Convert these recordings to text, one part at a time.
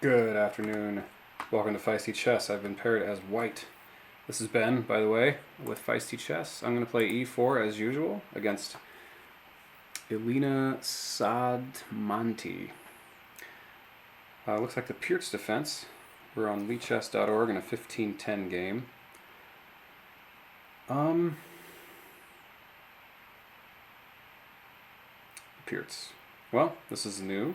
Good afternoon. Welcome to Feisty Chess. I've been paired as white. This is Ben, by the way, with Feisty Chess. I'm going to play e4 as usual against Elena Sadmanti. Looks like the Pirc Defense. We're on leechess.org in a 15-10 game. Pirc. Well, this is new.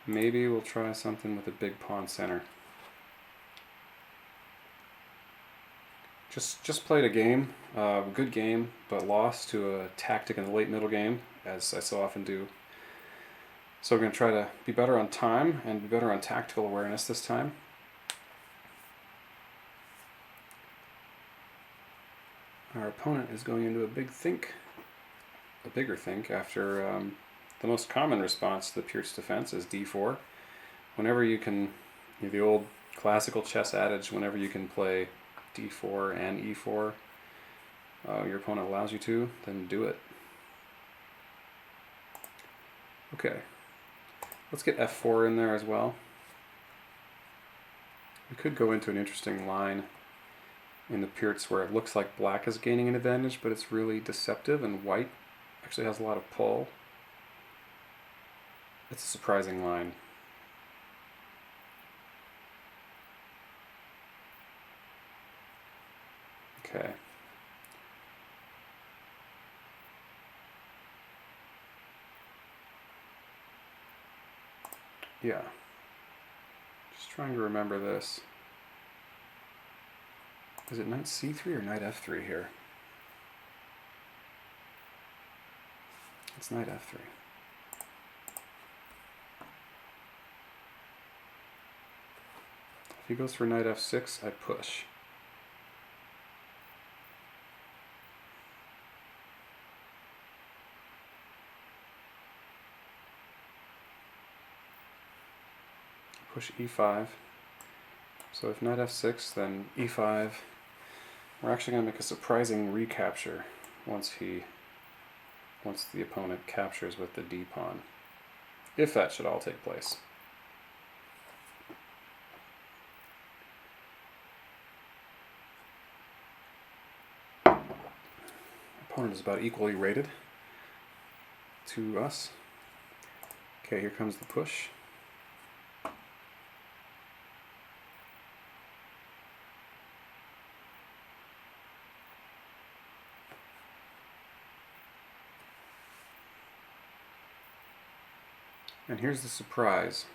Maybe we'll try something with a big pawn center. Just played a game, good game, but lost to a tactic in the late middle game, as I so often do. So we're going to try to be better on time and be better on tactical awareness this time. Our opponent is going into a bigger think after the most common response to the Pirc defense is d4. Whenever you can, the old classical chess adage, whenever you can play d4 and e4, your opponent allows you to, then do it. Okay, let's get f4 in there as well. We could go into an interesting line in the Pirc where it looks like black is gaining an advantage, but it's really deceptive and white actually has a lot of pull. It's a surprising line. Okay. Yeah. Just trying to remember this. Is it knight c3 or knight f3 here? It's knight f3. If he goes for knight f6, I push. Push e5. So if knight f6, then e5. We're actually going to make a surprising recapture once the opponent captures with the d pawn, if that should all take place. Opponent is about equally rated to us. Okay, here comes the push. And here's the surprise.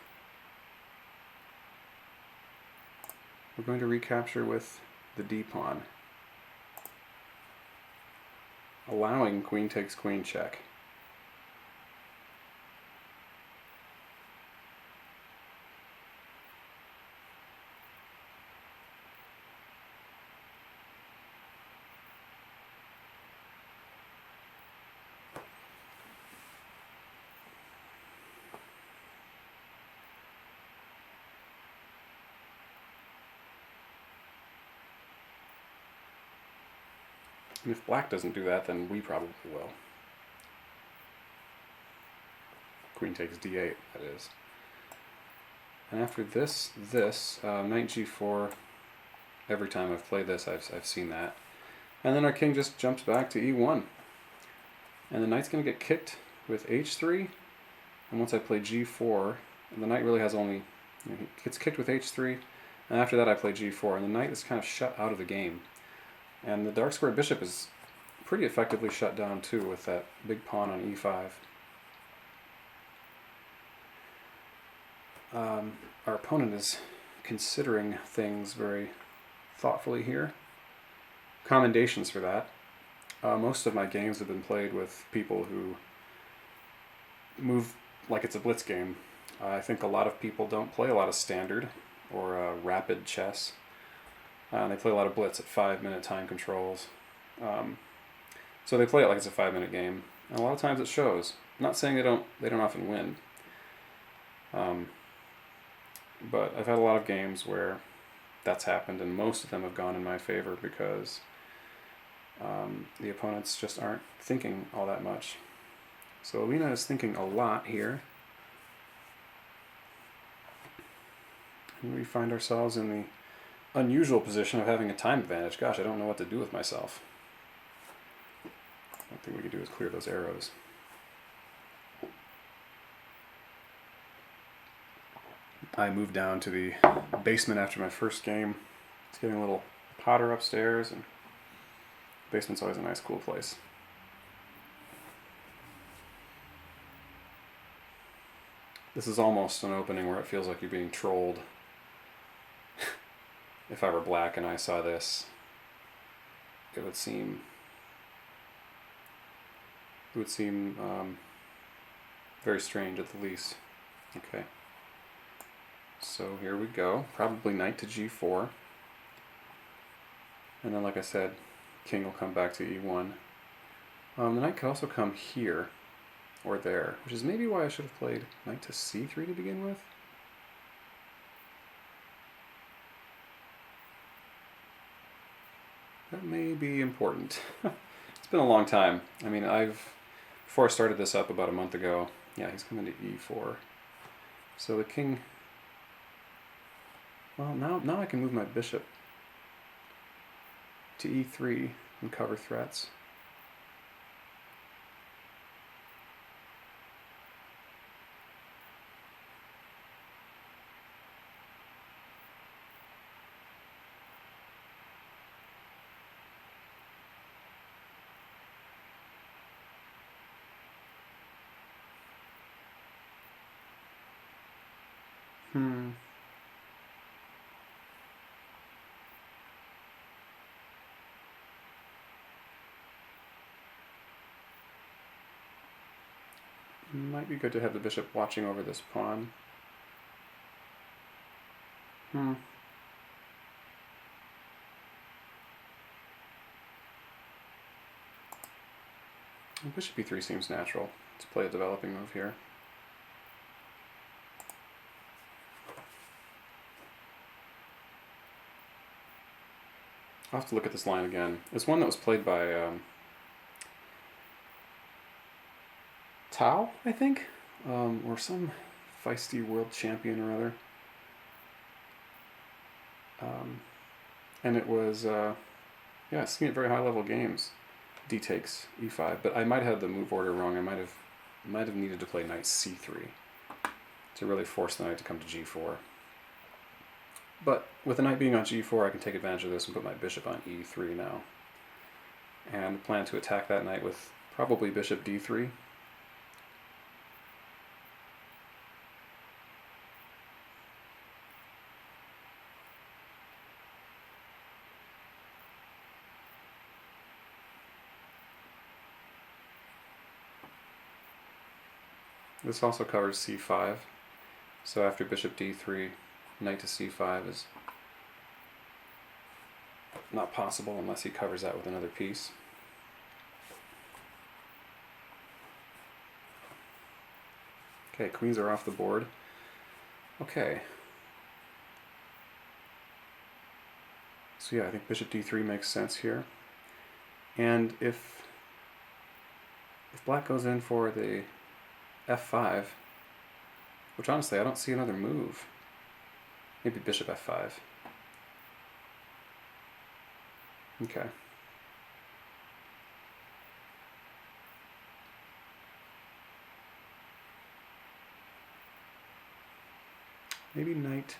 We're going to recapture with the d pawn, allowing queen takes queen check. And if black doesn't do that, then we probably will. Queen takes d8, that is. And after this, knight g4, every time I've played this, I've seen that. And then our king just jumps back to e1. And the knight's going to get kicked with h3. And once I play g4, the knight really has only, he gets kicked with h3. And after that I play g4, and the knight is kind of shut out of the game. And the dark square bishop is pretty effectively shut down too with that big pawn on e5. Our opponent is considering things very thoughtfully here. Commendations for that. Most of my games have been played with people who move like it's a blitz game. I think a lot of people don't play a lot of standard or rapid chess. They play a lot of blitz at 5-minute time controls. So they play it like it's a 5-minute game. And a lot of times it shows. I'm not saying they don't often win. But I've had a lot of games where that's happened, and most of them have gone in my favor because the opponents just aren't thinking all that much. So Elena is thinking a lot here. And we find ourselves in the unusual position of having a time advantage. Gosh, I don't know what to do with myself. One thing we can do is clear those arrows. I moved down to the basement after my first game. It's getting a little hotter upstairs, and basement's always a nice, cool place. This is almost an opening where it feels like you're being trolled. If I were black and I saw this, it would seem very strange at the least. Okay. So here we go. Probably knight to g4. And then, like I said, king will come back to e1. The knight could also come here or there, which is maybe why I should have played knight to c3 to begin with. That may be important. It's been a long time. I mean, before I started this up about a month ago, yeah, he's coming to e4. So the king, well, now I can move my bishop to e3 and cover threats. Might be good to have the bishop watching over this pawn. Bishop e3 seems natural. Let's play a developing move here. I'll have to look at this line again. It's one that was played by Tao, I think, or some feisty world champion or other. And it was, yeah, seeing at very high level games. D takes e5, but I might have the move order wrong. I might have needed to play knight c3 to really force the knight to come to g4. But with the knight being on g4, I can take advantage of this and put my bishop on e3 now. And plan to attack that knight with probably bishop d3. This also covers c5, so after bishop d3, knight to c5 is not possible unless he covers that with another piece. Okay, queens are off the board. Okay. So yeah, I think bishop d3 makes sense here. And if black goes in for the f5, which honestly I don't see another move. Maybe bishop f5. Okay. Maybe knight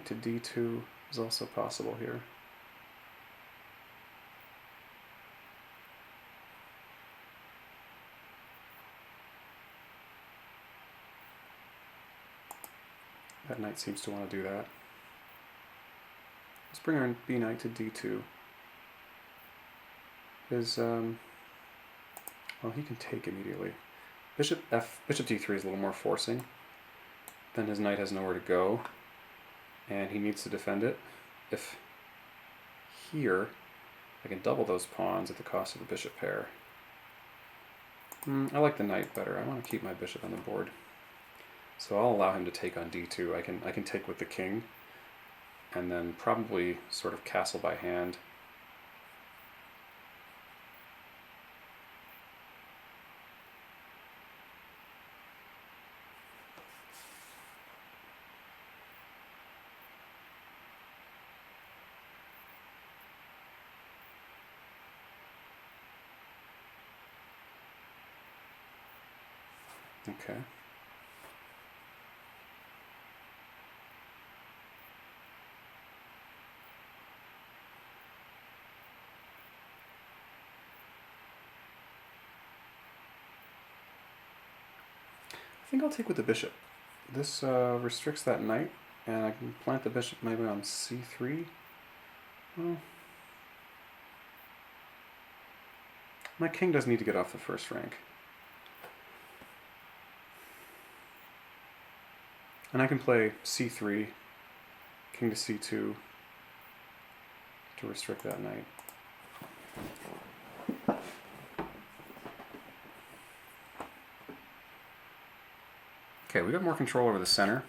to d2 is also possible here. That knight seems to want to do that. Let's bring our b knight to d2. Well, he can take immediately. Bishop d3 is a little more forcing. Then his knight has nowhere to go, and he needs to defend it. If here, I can double those pawns at the cost of the bishop pair. I like the knight better. I want to keep my bishop on the board. So I'll allow him to take on d2. I can take with the king, and then probably sort of castle by hand. Okay. I think I'll take with the bishop. This restricts that knight, and I can plant the bishop maybe on c3. Well, my king does need to get off the first rank. And I can play c3, king to c2 to restrict that knight. Okay, we got more control over the center.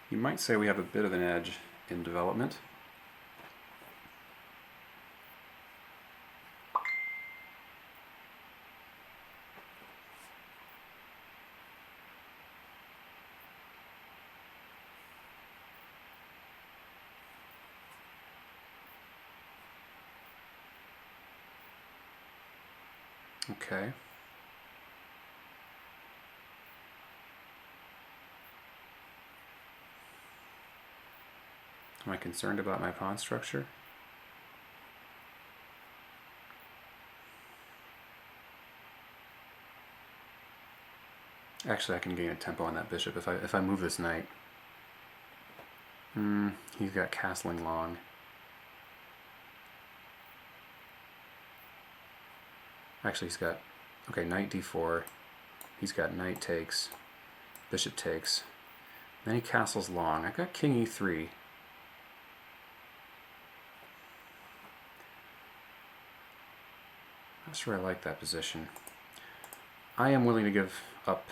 You might say we have a bit of an edge in development. Okay. Am I concerned about my pawn structure? Actually, I can gain a tempo on that bishop if I move this knight. He's got castling long. Actually, he's got, okay, knight d4. He's got knight takes, bishop takes. Then he castles long. I've got king e3. Not sure I like that position. I am willing to give up.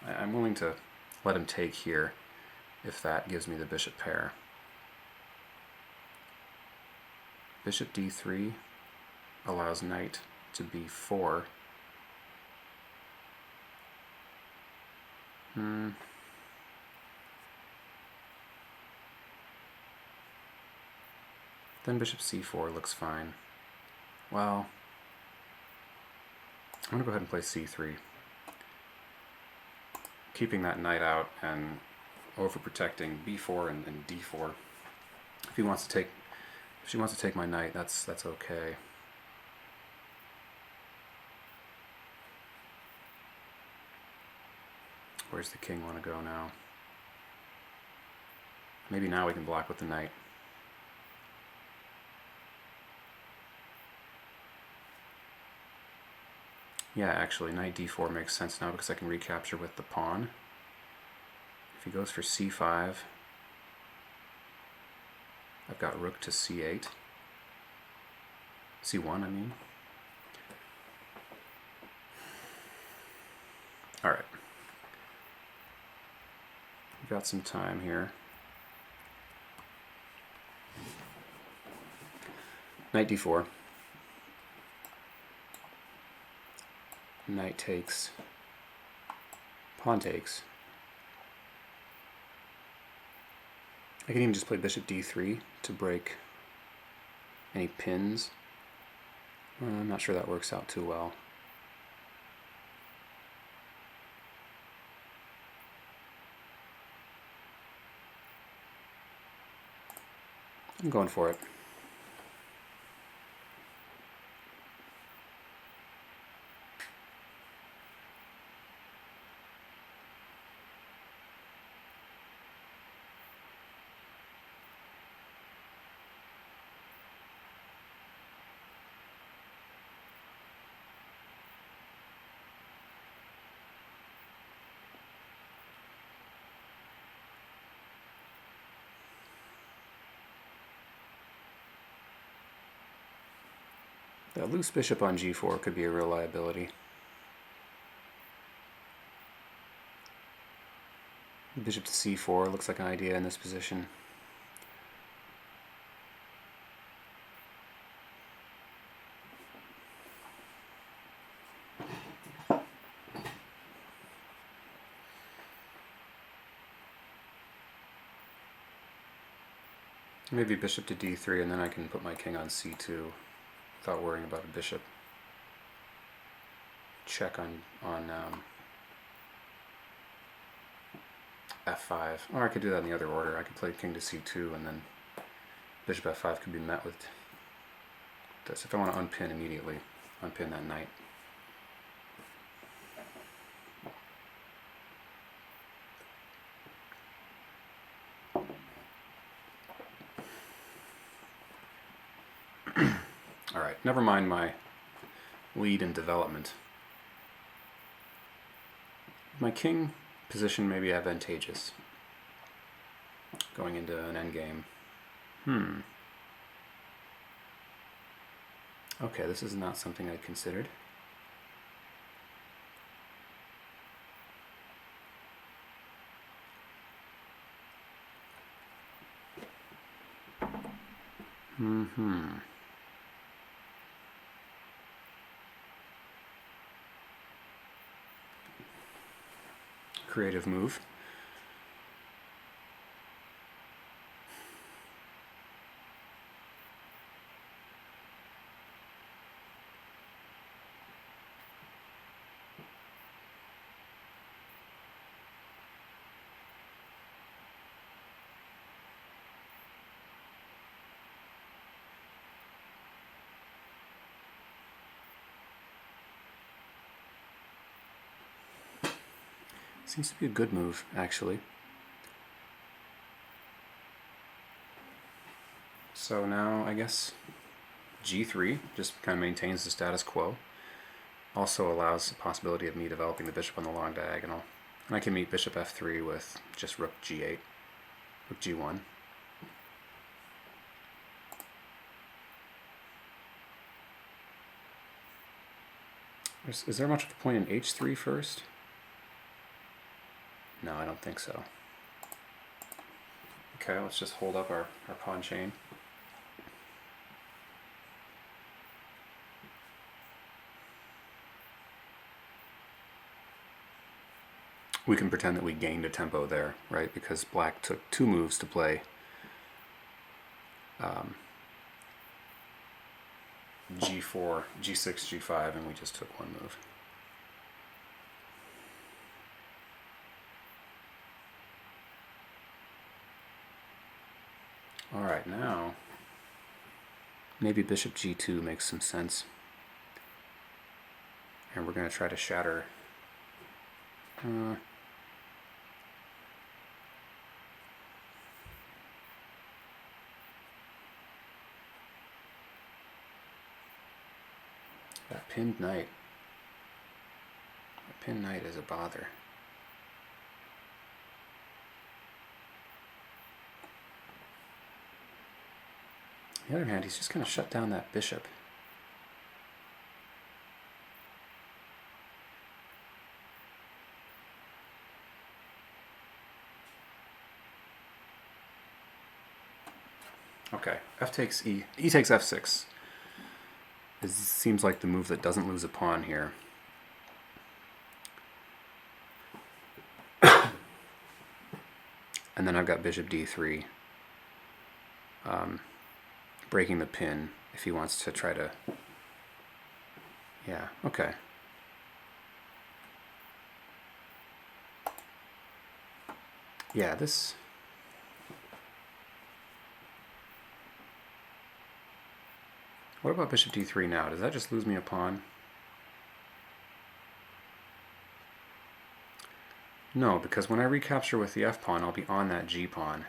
I'm willing to let him take here if that gives me the bishop pair. Bishop d3 allows knight to b4. Then bishop c4 looks fine. Well, I'm going to go ahead and play c3. Keeping that knight out and overprotecting b4 and d4. If he wants to take, if she wants to take my knight, that's okay. Where's the king want to go now? Maybe now we can block with the knight. Yeah, actually, knight d4 makes sense now because I can recapture with the pawn. If he goes for c5, I've got rook to c8. c1, I mean. All right. We've got some time here. Knight d4. Knight takes. Pawn takes. I can even just play bishop d3 to break any pins. I'm not sure that works out too well. I'm going for it. That loose bishop on g4 could be a real liability. Bishop to c4 looks like an idea in this position. Maybe bishop to d3 and then I can put my king on c2 without worrying about a bishop. check on f5. Or I could do that in the other order. I could play king to c2 and then bishop f5 could be met with this. If I want to unpin immediately, unpin that knight. Alright, never mind my lead in development. My king position may be advantageous going into an endgame. Okay, this is not something I considered. Creative move. Seems to be a good move, actually. So now, I guess, g3 just kind of maintains the status quo. Also allows the possibility of me developing the bishop on the long diagonal. And I can meet bishop f3 with just rook g8, rook g1. Is there much of a point in h3 first? No, I don't think so. Okay, let's just hold up our pawn chain. We can pretend that we gained a tempo there, right? Because black took 2 moves to play g4, g6, g5, and we just took 1 move. Alright, now maybe bishop g2 makes some sense. And we're going to try to shatter that pinned knight. That pinned knight is a bother. On the other hand, he's just going to shut down that bishop. Okay, f takes e. E takes f6. This seems like the move that doesn't lose a pawn here. And then I've got bishop d3. Breaking the pin if he wants to try to... Yeah, okay. Yeah, this... What about bishop d3 now? Does that just lose me a pawn? No, because when I recapture with the f pawn, I'll be on that g pawn.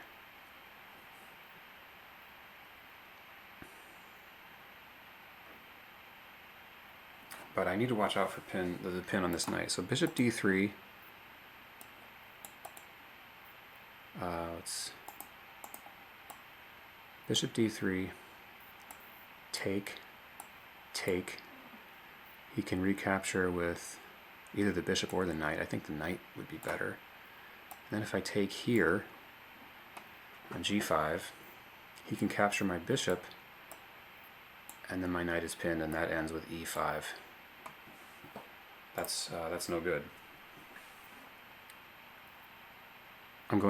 But I need to watch out for the pin on this knight. So bishop d3. Bishop d3. Take. He can recapture with either the bishop or the knight. I think the knight would be better. And then if I take here on g5, he can capture my bishop, and then my knight is pinned, and that ends with e5. That's no good. I'm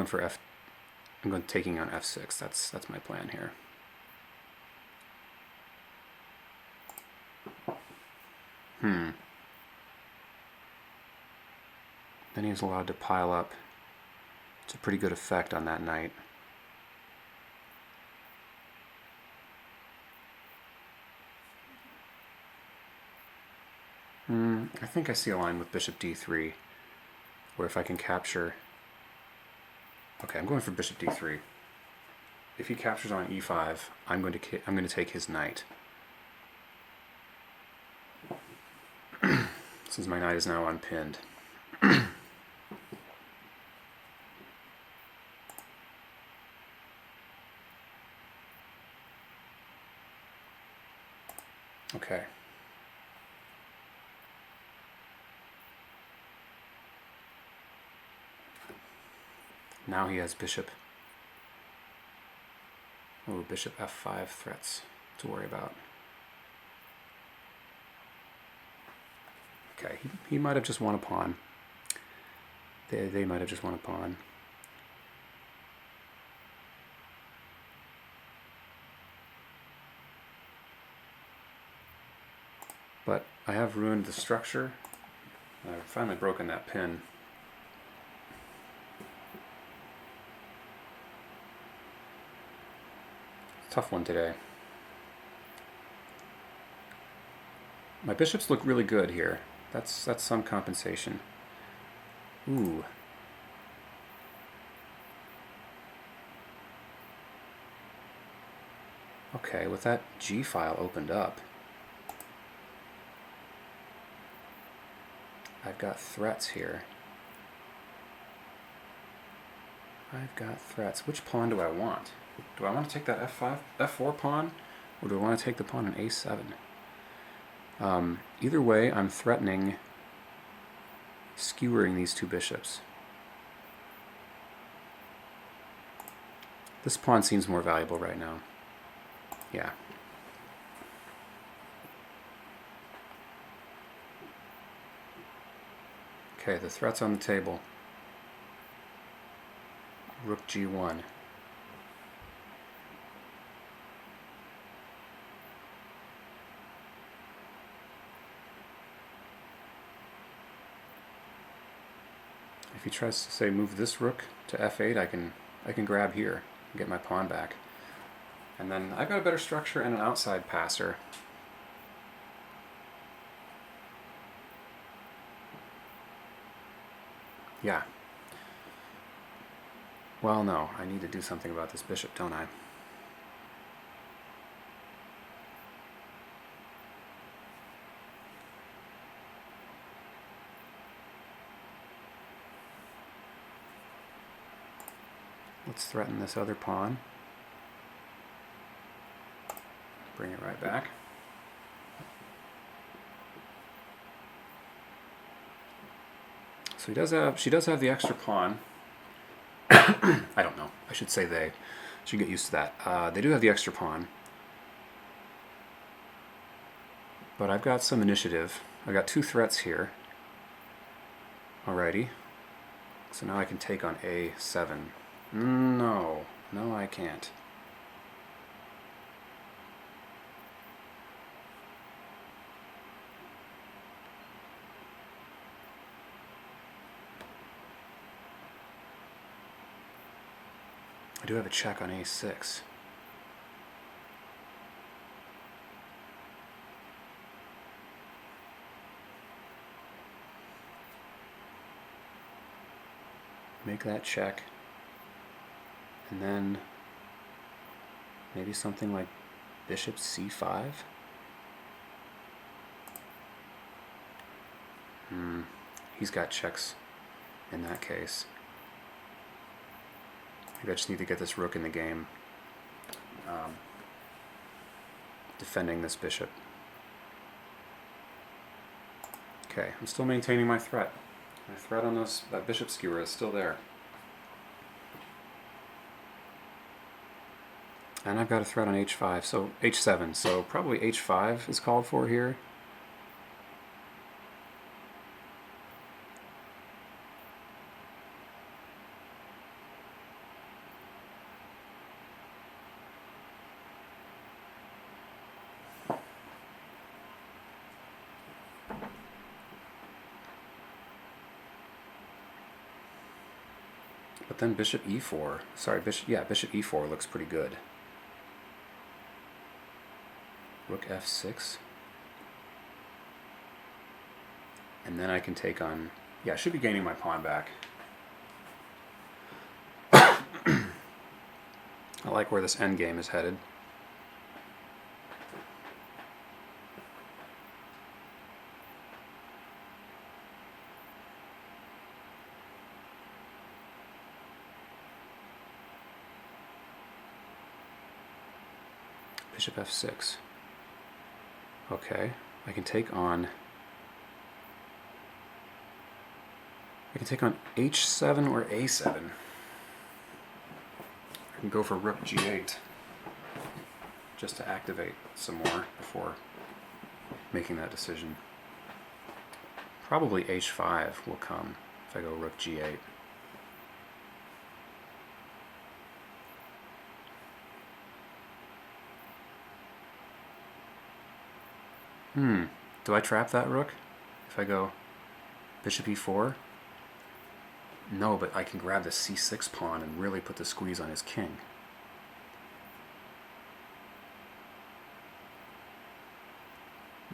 taking on f6. That's my plan here. then he's allowed to pile up. It's a pretty good effect on that knight. I think I see a line with bishop d3, where if I can capture... Okay, I'm going for bishop d3. If he captures on e5, I'm going to take his knight. Since my knight is now unpinned. Okay. Now he has bishop. Oh, bishop f5 threats to worry about. Okay, he might have just won a pawn. They might have just won a pawn. But I have ruined the structure. I've finally broken that pin. Tough one today. My bishops look really good here. That's some compensation. Ooh. Okay, with that G file opened up, I've got threats here. I've got threats. Which pawn do I want? Do I want to take that F4 pawn, or do I want to take the pawn on A7? Either way, I'm threatening skewering these two bishops. This pawn seems more valuable right now. Yeah. Okay, the threat's on the table. Rook G1. If he tries to say move this rook to F8, I can grab here and get my pawn back. And then I've got a better structure and an outside passer. Yeah. Well, no, I need to do something about this bishop, don't I? Let's threaten this other pawn. Bring it right back. So she does have the extra pawn. I don't know. I should say they. Should get used to that. They do have the extra pawn. But I've got some initiative. I've got two threats here. Alrighty. So now I can take on A7. No, I can't. I do have a check on A6. Make that check. And then maybe something like bishop c5. He's got checks in that case. Maybe I just need to get this rook in the game. Defending this bishop. Okay, I'm still maintaining my threat. My threat on that bishop skewer is still there. And I've got a threat on h5, so h7, so probably h5 is called for here. then bishop e4. Sorry, bishop e4 looks pretty good. Rook f6. And then I can take on... Yeah, I should be gaining my pawn back. I like where this endgame is headed. Bishop f6. Okay, I can take on h7 or a7. I can go for rook g8 just to activate some more before making that decision. Probably h5 will come if I go rook g8. Do I trap that rook if I go bishop e4? No, but I can grab the c6 pawn and really put the squeeze on his king.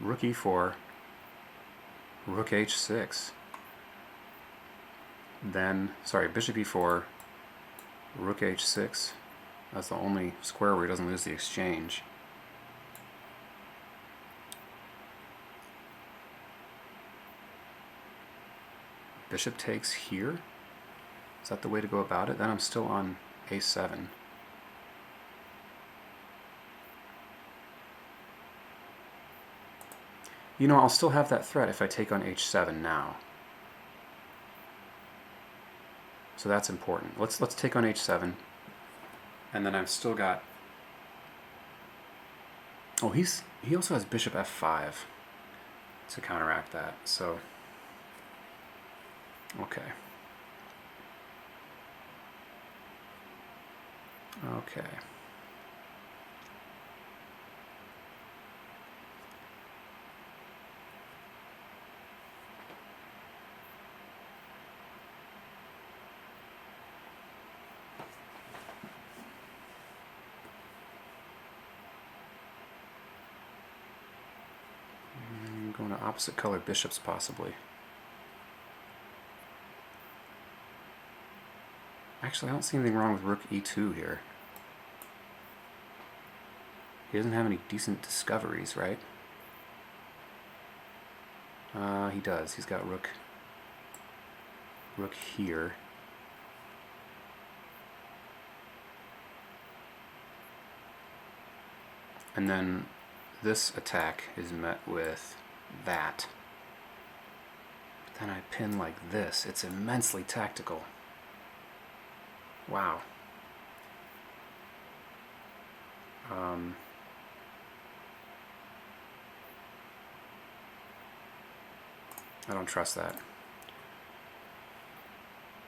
Rook e4, rook h6. Then, sorry, bishop e4, rook h6. That's the only square where he doesn't lose the exchange. Bishop takes here? Is that the way to go about it? Then I'm still on a7. You know, I'll still have that threat if I take on h7 now. So that's important. Let's take on h7. And then I've still got... Oh, he also has bishop f5 to counteract that. So... Okay. Okay. Going to opposite colored bishops possibly. Actually, I don't see anything wrong with rook e2 here. He doesn't have any decent discoveries, right? He does. He's got rook here. And then this attack is met with that. But then I pin like this. It's immensely tactical. Wow. I don't trust that.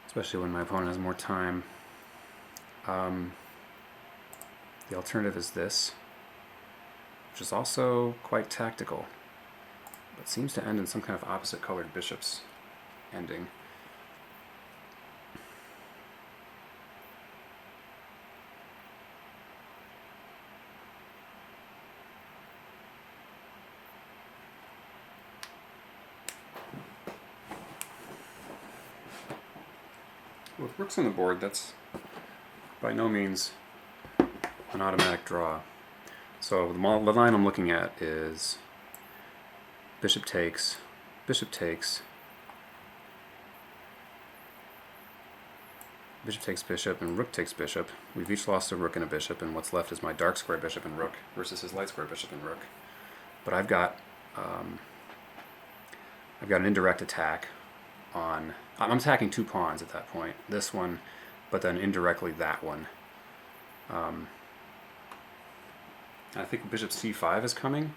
Especially when my opponent has more time. The alternative is this, which is also quite tactical, but seems to end in some kind of opposite colored bishops ending. With rooks on the board, that's by no means an automatic draw. So the line I'm looking at is bishop takes, bishop takes, bishop takes bishop, and rook takes bishop. We've each lost a rook and a bishop, and what's left is my dark square bishop and rook versus his light square bishop and rook. But I've got an indirect attack on... I'm attacking two pawns at that point. This one, but then indirectly that one. I think bishop c5 is coming,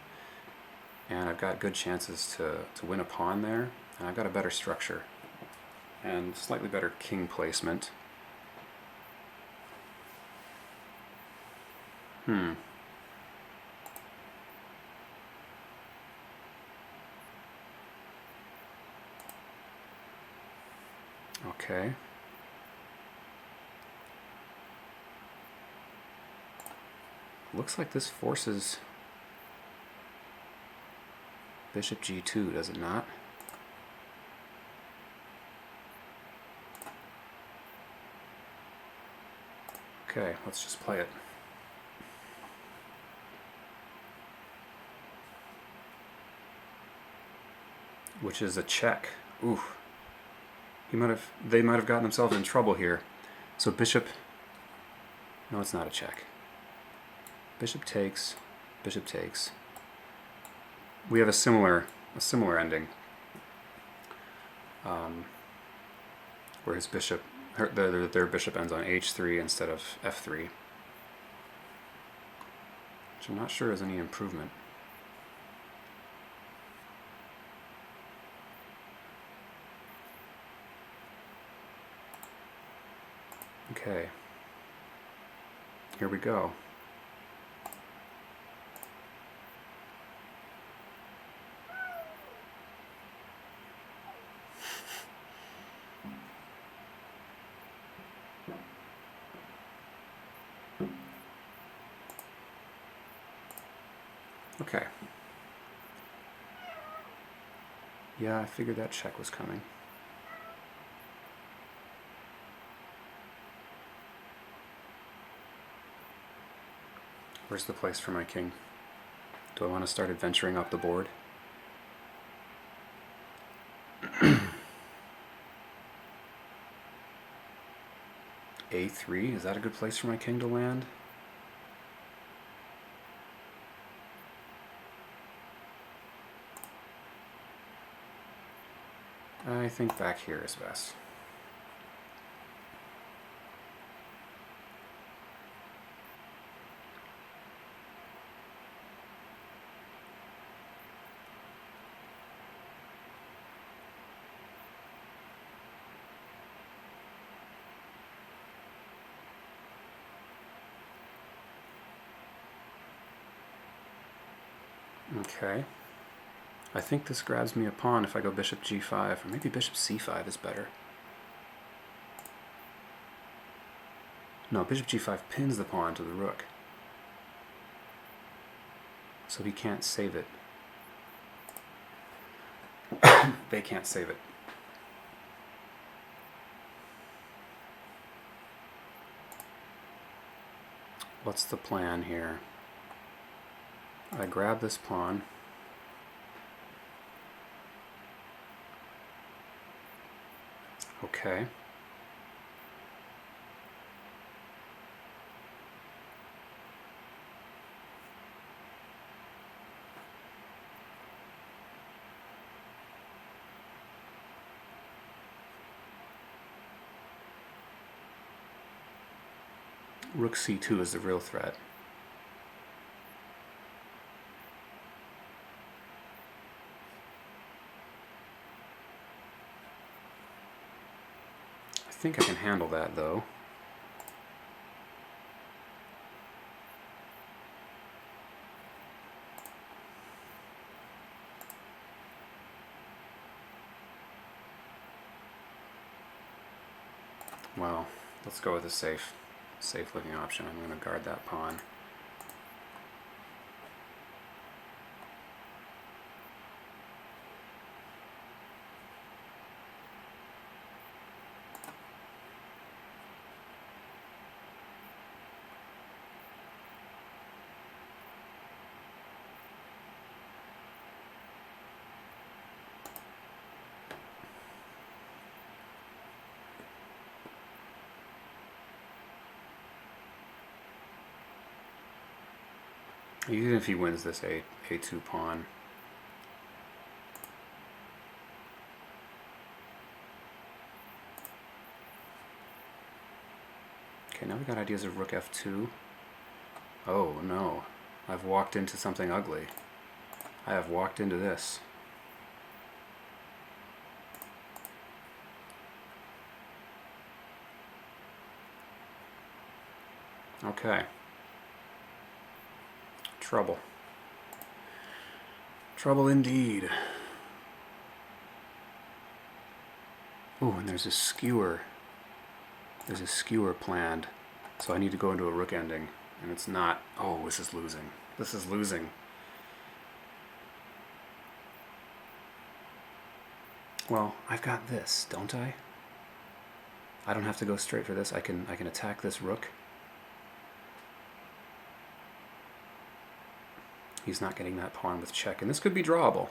and I've got good chances to win a pawn there, and I've got a better structure and slightly better king placement. Okay. looks like this forces bishop g2, does it not? Okay, let's just play it. Which is a check. Ooh. They might have gotten themselves in trouble here. So bishop, no, it's not a check. Bishop takes, bishop takes. We have a similar ending, where his bishop, their bishop ends on h3 instead of f3, which I'm not sure is any improvement. Okay, here we go. Okay. Yeah, I figured that check was coming. Where's the place for my king? Do I want to start adventuring up the board? A3, is that a good place for my king to land? I think back here is best. Okay. I think this grabs me a pawn if I go bishop g5, or maybe bishop c5 is better. No, bishop g5 pins the pawn to the rook, so he can't save it. They can't save it. What's the plan here? I grab this pawn. Okay. Rook c2 is the real threat. I think I can handle that, though. Well, let's go with a safe looking option. I'm going to guard that pawn. Even if he wins this a2 pawn. Okay, now we got ideas of rook f2. Oh no, I've walked into something ugly. I have walked into this. Okay. Trouble. Trouble indeed. Ooh, and there's a skewer. There's a skewer planned. So I need to go into a rook ending. And it's not... Oh, this is losing. This is losing. Well, I've got this, don't I? I don't have to go straight for this. I can attack this rook. He's not getting that pawn with check. And this could be drawable.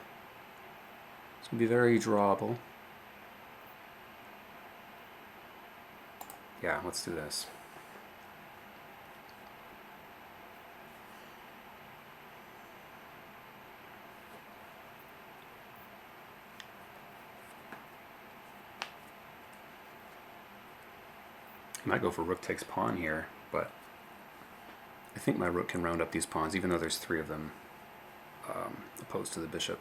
This could be very drawable. Yeah, let's do this. I might go for rook takes pawn here, but I think my rook can round up these pawns, even though there's 3 of them opposed to the bishop.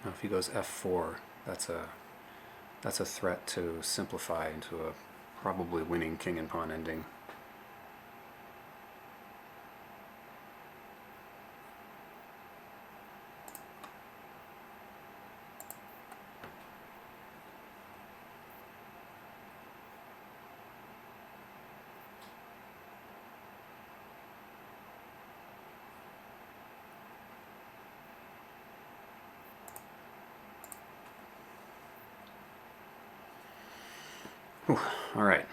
Now if he goes f4, that's a threat to simplify into a probably winning king and pawn ending. Whew, all right.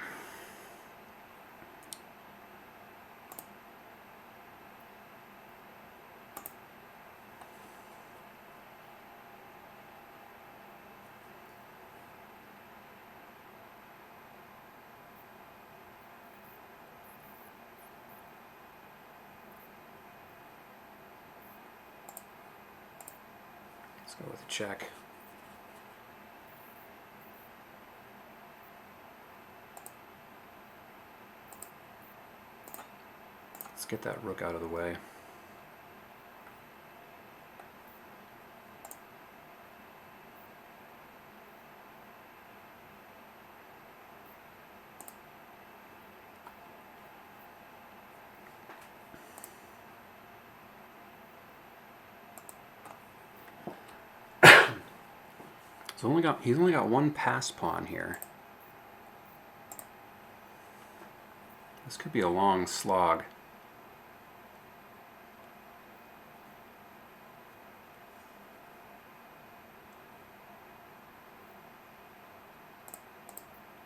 Let's go with a check. Let's get that rook out of the way. He's only got 1 passed pawn here. This could be a long slog.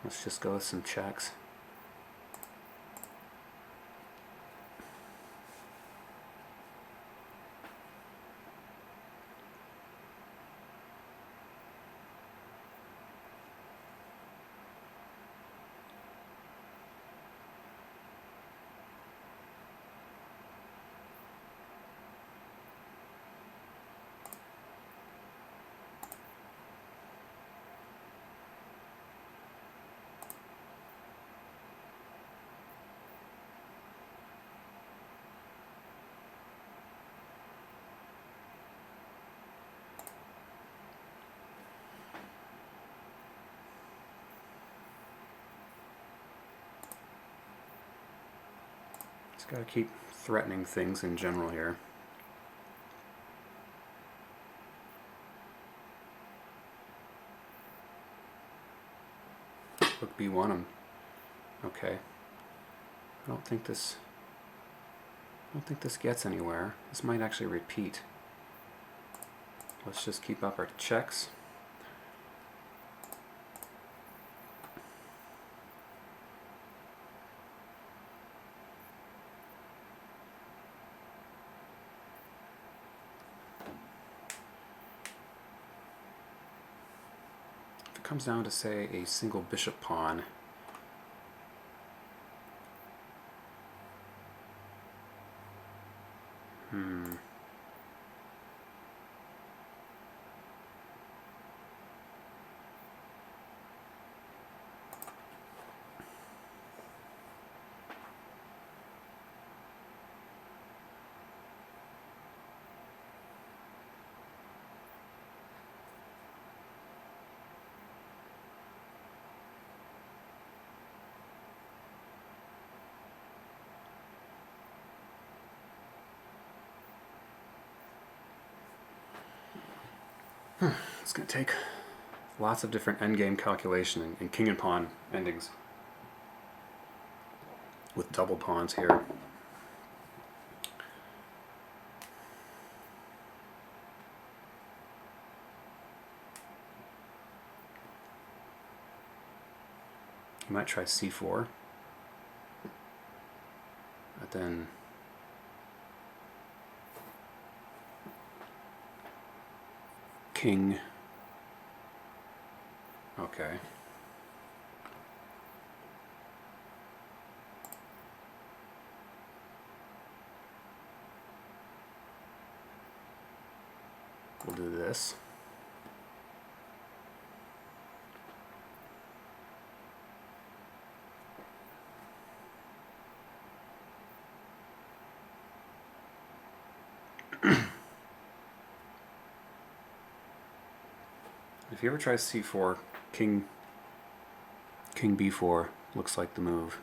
Let's just go with some checks. Just gotta keep threatening things in general here. Rook b1 him. Okay. I don't think this gets anywhere. This might actually repeat. Let's just keep up our checks. Comes down to, say, a single bishop pawn. It's going to take lots of different endgame calculation and king and pawn endings with double pawns here. You might try c4, but then king. Okay. We'll do this. If he ever tries c4, king b4 looks like the move.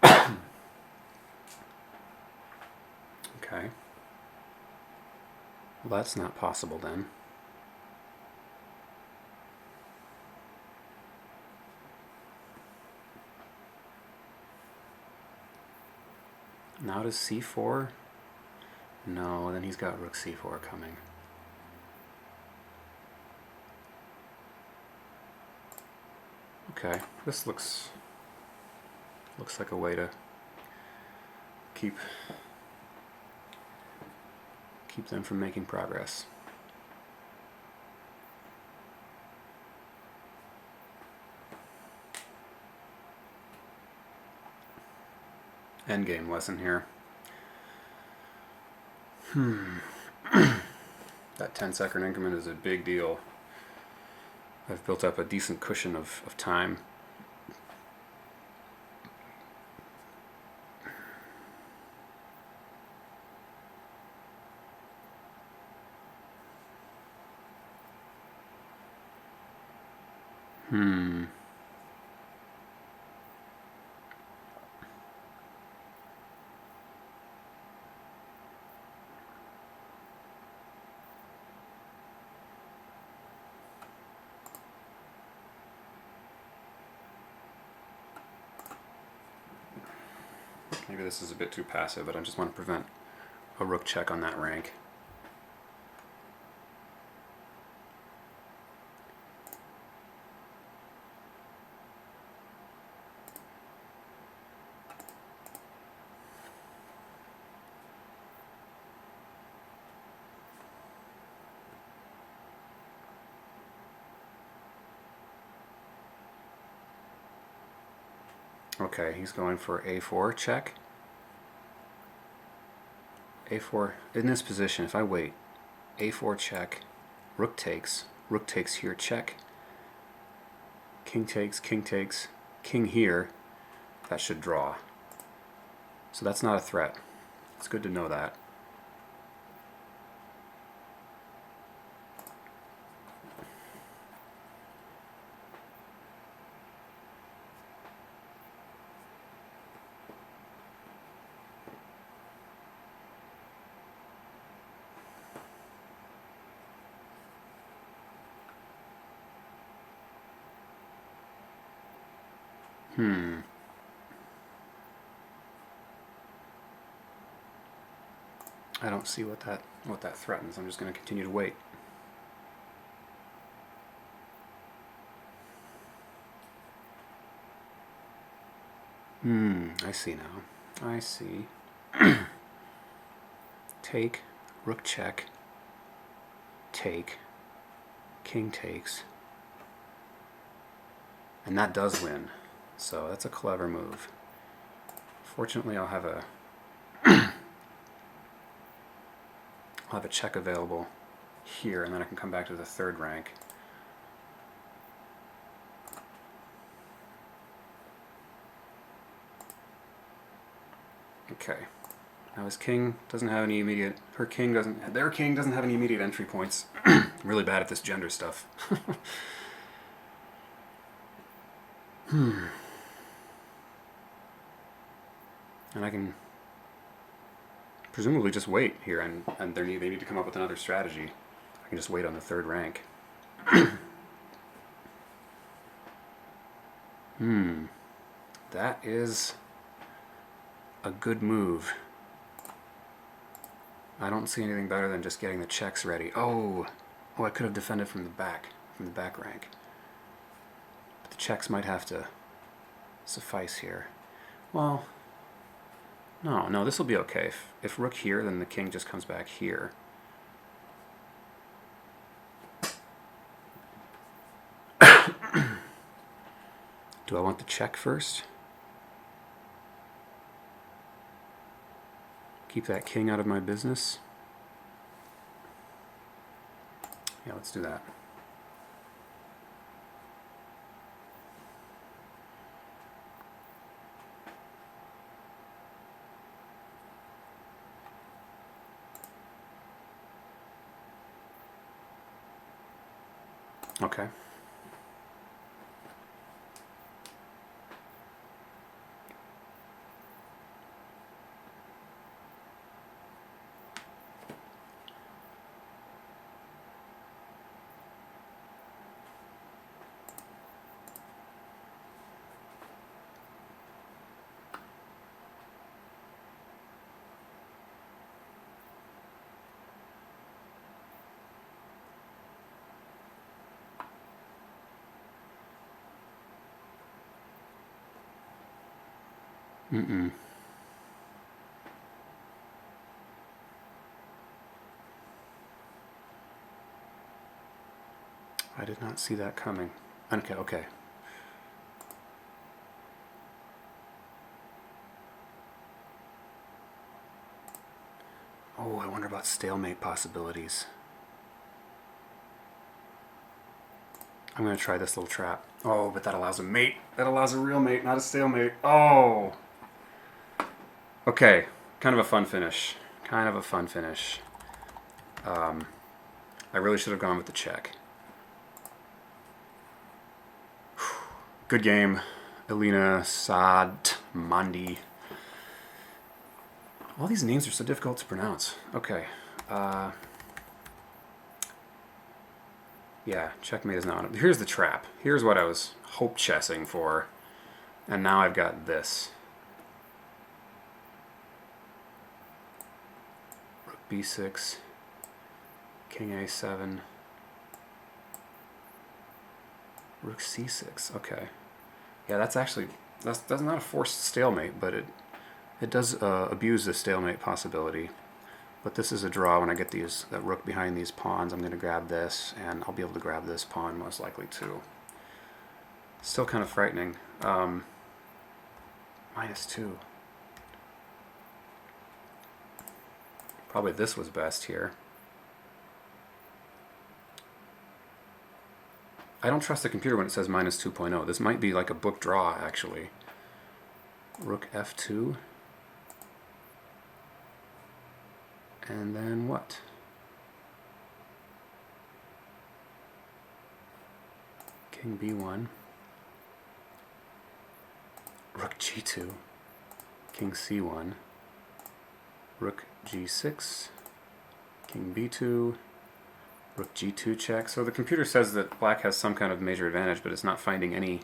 Okay. Well, that's not possible then. Now does c4? No, then he's got rook c4 coming. Okay, this looks like a way to keep them from making progress. Endgame lesson here. That 10-second increment is a big deal. I've built up a decent cushion of time. Maybe this is a bit too passive, but I just want to prevent a rook check on that rank. Okay, he's going for a4 check. a4, in this position, if I wait, a4 check, rook takes here, check, king takes, king here, that should draw. So that's not a threat. It's good to know that. I don't see what that threatens. I'm just going to continue to wait. I see now. I see. Take, rook check, take, king takes, and that does win. So that's a clever move. Fortunately, I'll have a check available here, and then I can come back to the third rank. Okay. Now his king doesn't have any immediate. Their king doesn't have any immediate entry points. I'm really bad at this gender stuff. And I can presumably just wait here, and they need to come up with another strategy. I can just wait on the third rank. That is a good move. I don't see anything better than just getting the checks ready. Oh, I could have defended from the back rank. But the checks might have to suffice here. Well, no, this will be okay. If rook here, then the king just comes back here. Do I want the check first? Keep that king out of my business? Yeah, let's do that. Okay. I did not see that coming. Okay. Oh, I wonder about stalemate possibilities. I'm going to try this little trap. Oh, but that allows a mate. That allows a real mate, not a stalemate. Oh! Okay, kind of a fun finish. I really should have gone with the check. Good game, Elena Saad Mandi. All these names are so difficult to pronounce. Okay. Yeah, checkmate is not. Here's the trap. Here's what I was hope chessing for. And now I've got this. Rook b6. King a7. Rook c6. Okay. Yeah, that's not a forced stalemate, but it does abuse the stalemate possibility. But this is a draw. When I get that rook behind these pawns, I'm going to grab this, and I'll be able to grab this pawn most likely too. Still kind of frightening. -2. Probably this was best here. I don't trust the computer when it says -2.0. This might be like a book draw, actually. Rook f2. And then what? King b1. Rook g2. King c1. Rook g6. King b2. Rook g2 check. So the computer says that black has some kind of major advantage, but it's not finding any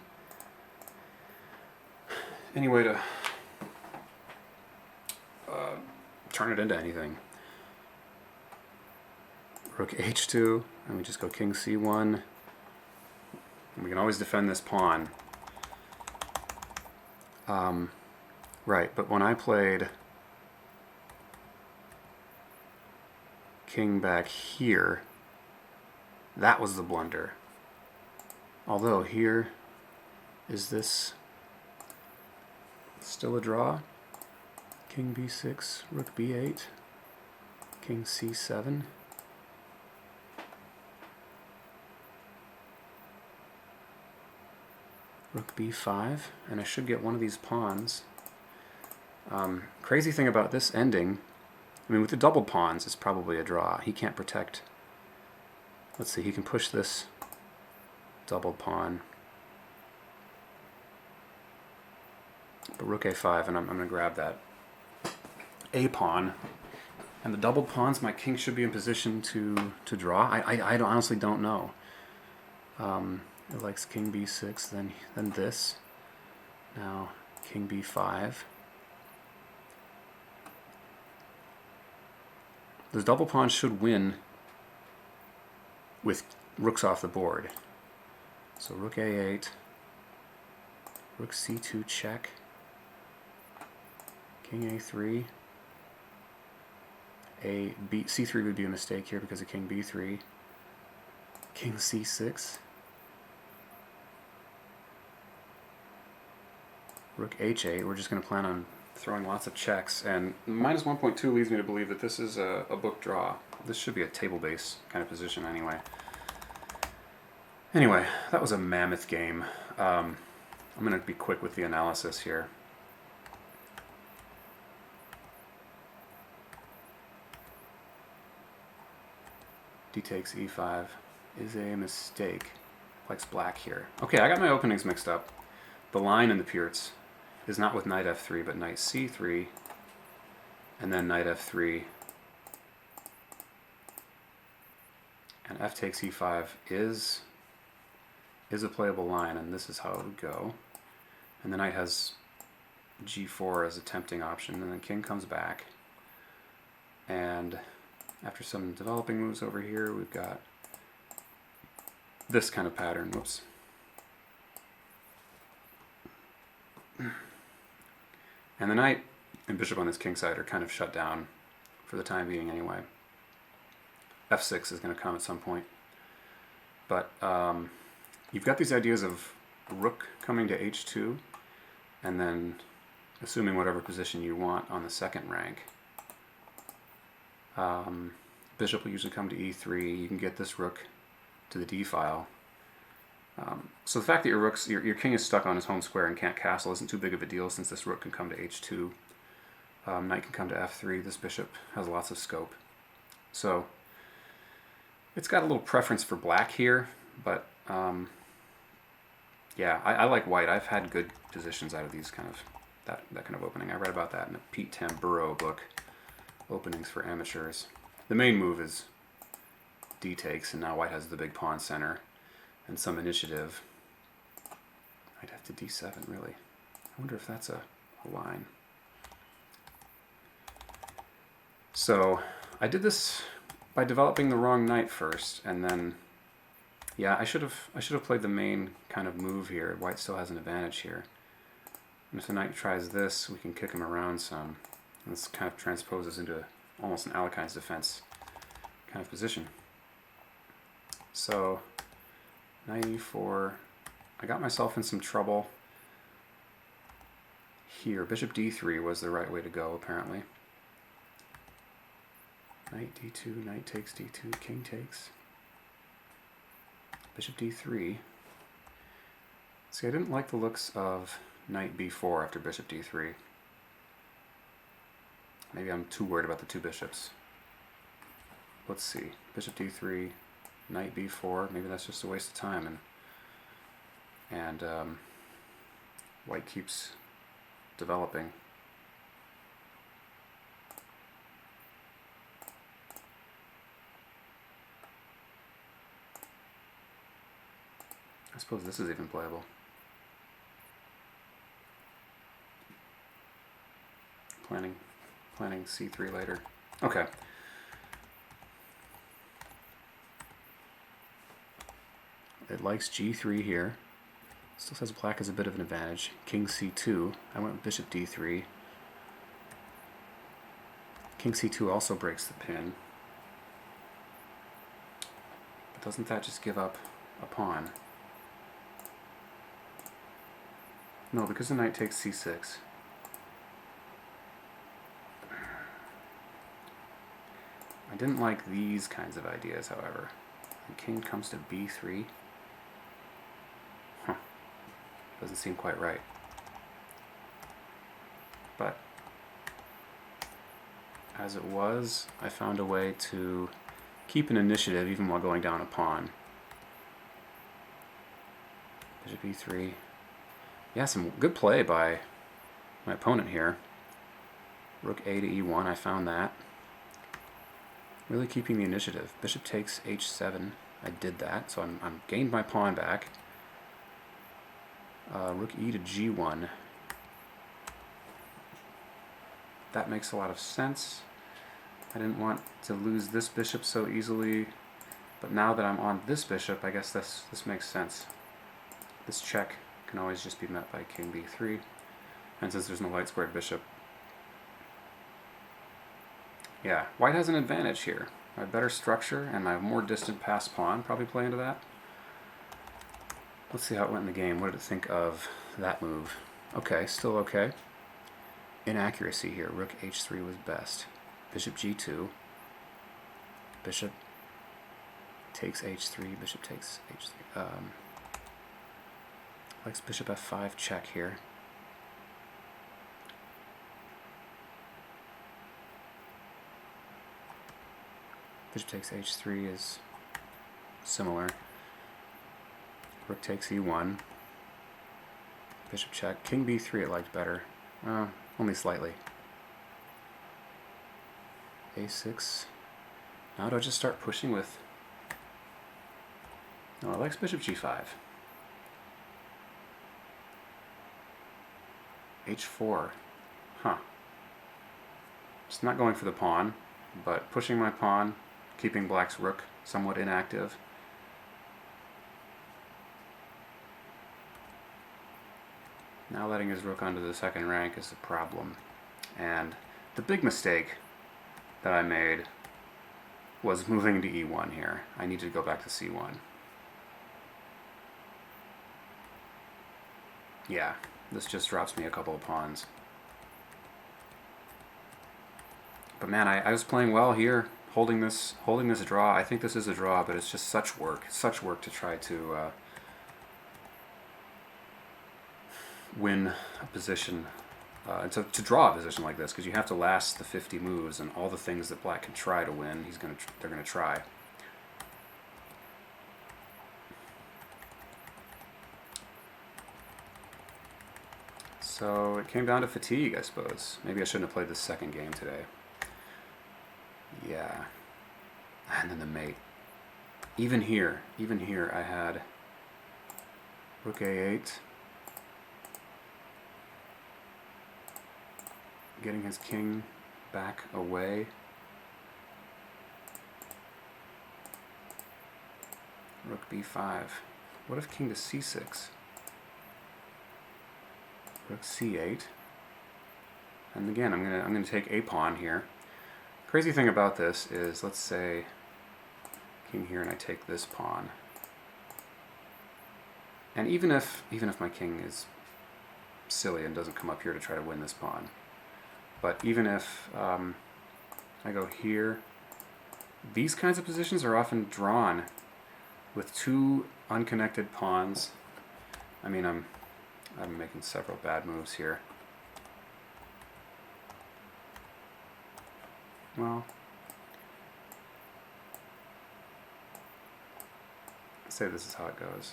way to turn it into anything. Rook h2, and we just go king c1. And we can always defend this pawn. Right, but when I played king back here, that was the blunder. Although here, is this still a draw? King b6, rook b8, king c7. Rook b5, and I should get one of these pawns. Crazy thing about this ending, I mean, with the doubled pawns, it's probably a draw. He can't protect. Let's see, he can push this doubled pawn. But rook a5, and I'm going to grab that a pawn. And the doubled pawns, my king should be in position to draw. I honestly don't know. It likes king b6, then this. Now king b5. Those double pawns should win with rooks off the board. So rook a8, rook c2 check, king a3, c3 would be a mistake here because of king b3, king c6, rook h8. We're just going to plan on throwing lots of checks, and minus 1.2 leads me to believe that this is a book draw. This should be a table base kind of position anyway. Anyway, that was a mammoth game. I'm going to be quick with the analysis here. D takes e5 is a mistake. Likes black here. Okay, I got my openings mixed up. The line in the Pirc is not with knight f3, but knight c3, and then knight f3. And f takes e5 is a playable line, and this is how it would go. And the knight has g4 as a tempting option, and then king comes back. And after some developing moves over here, we've got this kind of pattern. Whoops. And the knight and bishop on this king side are kind of shut down for the time being anyway. f6 is going to come at some point. But you've got these ideas of rook coming to h2, and then assuming whatever position you want on the second rank. Bishop will usually come to e3. You can get this rook to the d file. So the fact that your king is stuck on his home square and can't castle isn't too big of a deal, since this rook can come to h2. Knight can come to f3. This bishop has lots of scope. So it's got a little preference for black here, but yeah, I like white. I've had good positions out of these kind of that kind of opening. I read about that in a Pete Tamburo book, Openings for Amateurs. The main move is d takes, and now white has the big pawn center and some initiative. I'd have to d7, really. I wonder if that's a line. So I did this by developing the wrong knight first, and then yeah, I should have played the main kind of move here. White still has an advantage here. And if the knight tries this, we can kick him around some. And this kind of transposes into almost an Alekhine's defense kind of position. So knight e4, I got myself in some trouble here. Bishop d3 was the right way to go, apparently. Knight d2, knight takes d2, king takes. Bishop d3. See, I didn't like the looks of knight b4 after bishop d3. Maybe I'm too worried about the two bishops. Let's see. Bishop d3, knight b4. Maybe that's just a waste of time, and white keeps developing. I suppose this is even playable. Planning c3 later. Okay. It likes g3 here. Still says black has a bit of an advantage. King c2. I went with bishop d3. King c2 also breaks the pin. But doesn't that just give up a pawn? No, because the knight takes c6. I didn't like these kinds of ideas, however. The king comes to b3. Huh. Doesn't seem quite right. But as it was, I found a way to keep an initiative even while going down a pawn. Bishop e3. Yeah, some good play by my opponent here. Rook a to e1, I found that. Really keeping the initiative. Bishop takes h7. I did that, so I'm gained my pawn back. Rook e to g1. That makes a lot of sense. I didn't want to lose this bishop so easily, but now that I'm on this bishop, I guess this makes sense. This check can always just be met by king b3, and since there's no light squared bishop, yeah, white has an advantage here. My better structure and my more distant passed pawn probably play into that. Let's see how it went in the game. What did it think of that move? Okay, still okay. Inaccuracy here. Rook h3 was best. Bishop g2. Bishop takes h3. Bishop takes h3. Likes bishop f5 check here. Bishop takes h3 is similar. Rook takes e1. Bishop check. King b3 it liked better. Only slightly. a6. Now do I just start pushing with... No, I like bishop g5. h4. Huh. Just not going for the pawn, but pushing my pawn, keeping black's rook somewhat inactive. Now letting his rook onto the second rank is a problem. And the big mistake that I made was moving to e1 here. I need to go back to c1. Yeah, this just drops me a couple of pawns. But man, I was playing well here, holding this draw. I think this is a draw, but it's just such work to try to win a position, to draw a position like this, because you have to last the 50 moves, and all the things that black can try to win, they're gonna try. So it came down to fatigue, I suppose. Maybe I shouldn't have played this second game today. Yeah. And then the mate. Even here I had rook a8. Getting his king back away. Rook b5. What if king to c6? Rook c8. And again, I'm gonna take a pawn here. Crazy thing about this is, let's say king here and I take this pawn. And even if my king is silly and doesn't come up here to try to win this pawn, but even if I go here, these kinds of positions are often drawn with two unconnected pawns. I mean, I'm making several bad moves here. Well, let's say this is how it goes.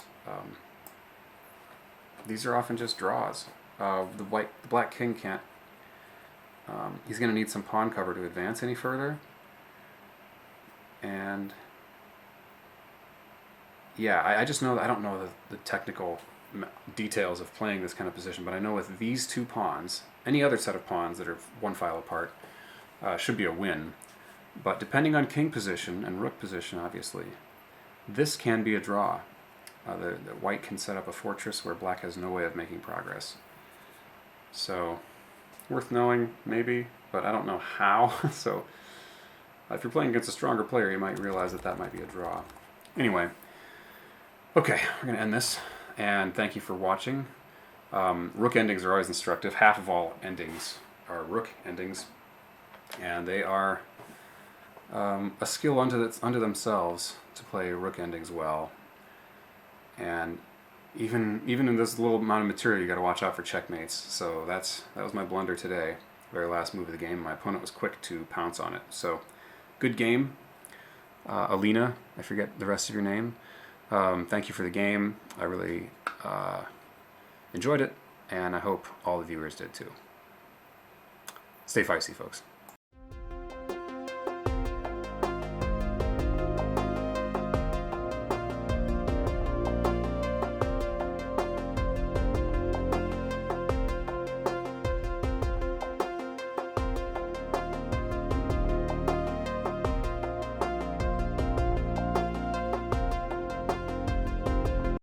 These are often just draws. The black king can't. He's going to need some pawn cover to advance any further. And yeah, I just know that I don't know the technical details of playing this kind of position, but I know with these two pawns, any other set of pawns that are one file apart should be a win. But depending on king position and rook position, obviously, this can be a draw. The white can set up a fortress where black has no way of making progress. So, worth knowing, maybe, but I don't know how. So, if you're playing against a stronger player, you might realize that might be a draw. Anyway, okay, we're going to end this, and thank you for watching. Rook endings are always instructive. Half of all endings are rook endings, and they are a skill unto themselves to play rook endings well. And even in this little amount of material, you got to watch out for checkmates. So that was my blunder today. Very last move of the game. My opponent was quick to pounce on it. So good game, Alina. I forget the rest of your name. Thank you for the game. I really enjoyed it, and I hope all the viewers did too. Stay feisty, folks.